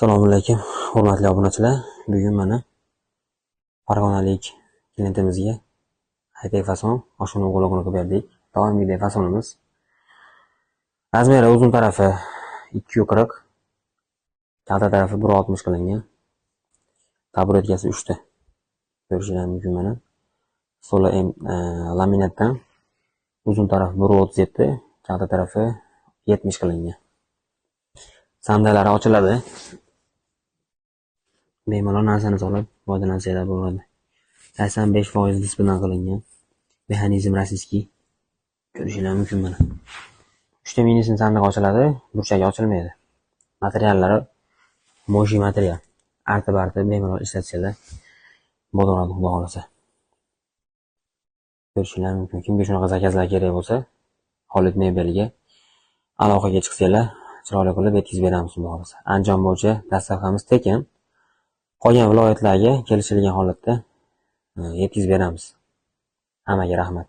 Assalomu alaykum, hurmatli obunachilar. Bugun mana farg'onalik klientimizga high-tech fason oshxona uyg'unligini qilib berdik. Doimiy fasonimiz. Razmeri uzun tarafi 240, kalta tarafi 160 qilingan. Taburetkasi 3 ta. Ko'rishingiz mumkin mana. Sola laminatdan uzun tarafi 137, kalta tarafi 70 qilingan. Sandalari ochiladi. Bemalol narsani solib foydalansanglar bo'ladi. 85% displedan qilingan. Mexanizm rossiyskiy. Ko'rishingiz mumkin mana. 3 ta minisning sandig'i ochiladi, burchagi ochilmaydi. Materiallari moji material. Artib bemalol ishlatsanglar bo'laveradi, xudo xolasa. Ko'rishingiz mumkin. Kimga shunaqa zakazlar kerak bo'lsa, Xolid mebelga aloqaga chiqsanglar, chiroyli qilib yetkazib beramiz, xudo xolasa. Andijon bo'yicha dastavkamiz tekin. Qolgan viloyatlarga kelishilgan holatda yetkazib beramiz. Hammaga rahmat.